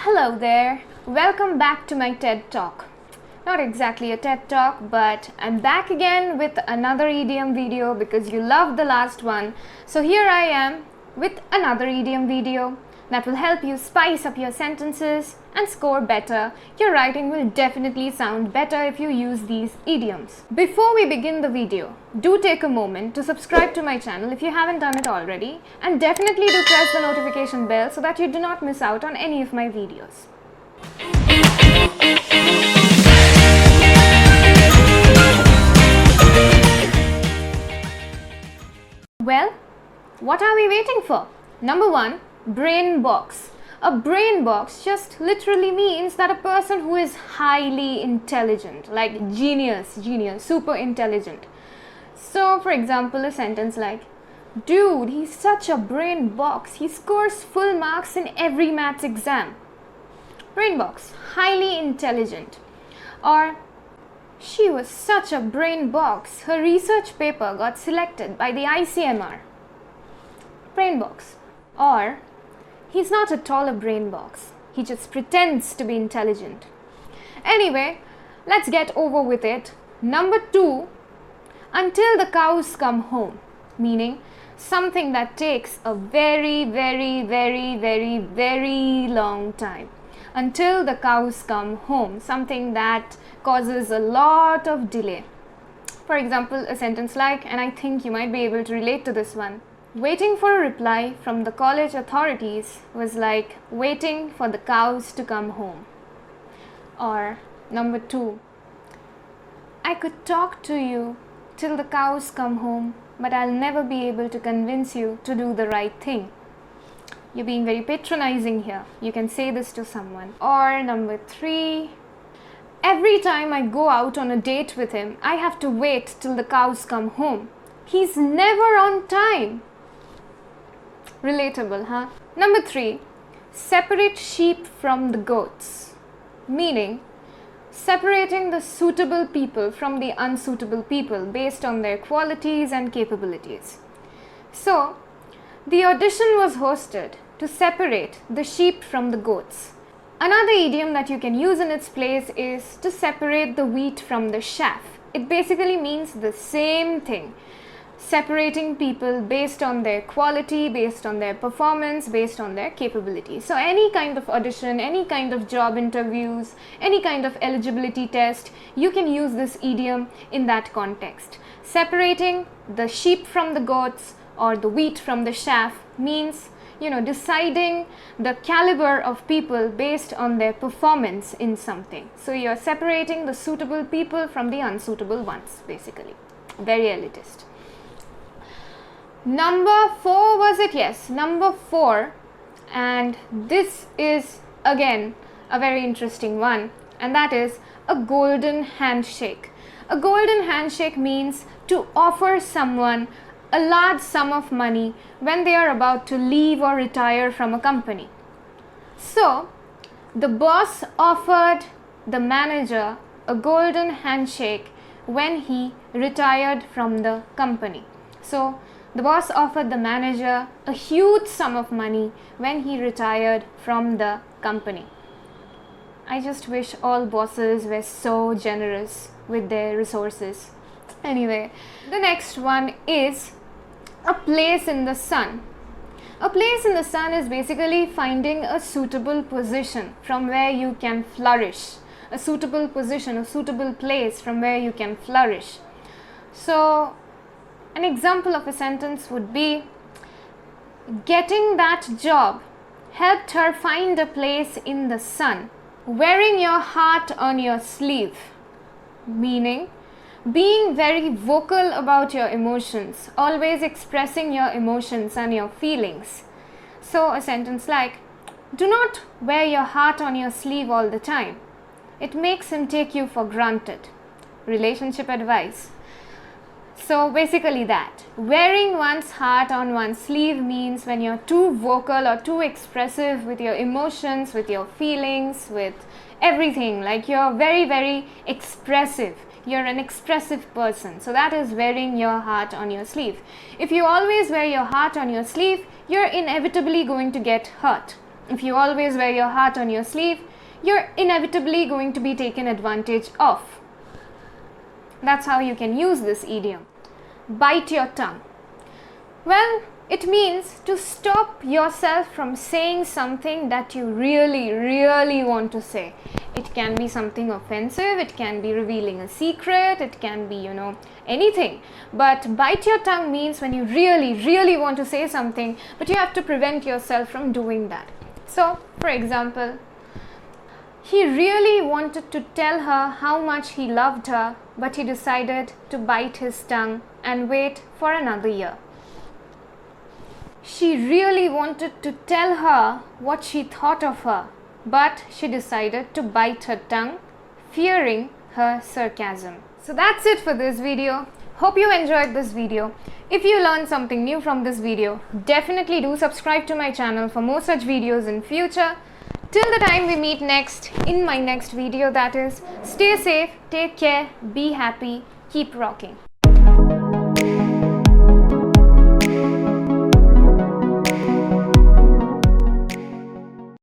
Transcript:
Hello there, welcome back to my TED Talk. Not exactly a TED Talk, but I'm back again with another idiom video because you loved the last one. So here I am with another idiom video that will help you spice up your sentences and score better. Your writing will definitely sound better if you use these idioms. Before we begin the video, do take a moment to subscribe to my channel if you haven't done it already, and definitely do press the notification bell so that you do not miss out on any of my videos. Well, what are we waiting for? Number 1, brain box. A brain box just literally means that a person who is highly intelligent, like genius, super intelligent. So, for example, a sentence like, dude, he's such a brain box. He scores full marks in every maths exam. Brain box, highly intelligent. Or, she was such a brain box. Her research paper got selected by the ICMR. Brain box. Or, he's not at all a brain box. He just pretends to be intelligent. Anyway, let's get over with it. Number 2, until the cows come home. Meaning, something that takes a very long time. Until the cows come home. Something that causes a lot of delay. For example, a sentence like, and I think you might be able to relate to this one. Waiting for a reply from the college authorities was like waiting for the cows to come home. Or number 2, I could talk to you till the cows come home, but I'll never be able to convince you to do the right thing. You're being very patronizing here. You can say this to someone. Or number 3, every time I go out on a date with him, I have to wait till the cows come home. He's never on time. Relatable, huh? Number 3, separate sheep from the goats. Meaning, separating the suitable people from the unsuitable people based on their qualities and capabilities. So, the audition was hosted to separate the sheep from the goats. Another idiom that you can use in its place is to separate the wheat from the chaff. It basically means the same thing. Separating people based on their quality, based on their performance, based on their capability. So any kind of audition, any kind of job interviews, any kind of eligibility test, you can use this idiom in that context. Separating the sheep from the goats or the wheat from the chaff means, deciding the caliber of people based on their performance in something. So you're separating the suitable people from the unsuitable ones, basically. Very elitist. Number 4 was it? Yes, number 4, and this is again a very interesting one, and that is a golden handshake. A golden handshake means to offer someone a large sum of money when they are about to leave or retire from a company. So, the boss offered the manager a golden handshake when he retired from the company. So, the boss offered the manager a huge sum of money when he retired from the company. I just wish all bosses were so generous with their resources. Anyway, the next one is a place in the sun. A place in the sun is basically finding a suitable position from where you can flourish. A suitable position, a suitable place from where you can flourish. So, an example of a sentence would be, getting that job helped her find a place in the sun. Wearing your heart on your sleeve. Meaning, being very vocal about your emotions, always expressing your emotions and your feelings. So a sentence like, do not wear your heart on your sleeve all the time. It makes him take you for granted. Relationship advice. So basically that. Wearing one's heart on one's sleeve means when you're too vocal or too expressive with your emotions, with your feelings, with everything. Like you're very expressive. You're an expressive person. So that is wearing your heart on your sleeve. If you always wear your heart on your sleeve, you're inevitably going to get hurt. if you always wear your heart on your sleeve, you're inevitably going to be taken advantage of. That's how you can use this idiom. Bite your tongue. Well, it means to stop yourself from saying something that you really want to say. It can be something offensive, it can be revealing a secret, it can be, anything. But bite your tongue means when you really want to say something, but you have to prevent yourself from doing that. So, for example, he really wanted to tell her how much he loved her, but he decided to bite his tongue and wait for another year. She really wanted to tell her what she thought of her, but she decided to bite her tongue, fearing her sarcasm. So that's it for this video. Hope you enjoyed this video. If you learned something new from this video, definitely do subscribe to my channel for more such videos in future. Till the time we meet next, in my next video, that is, stay safe, take care, be happy, keep rocking.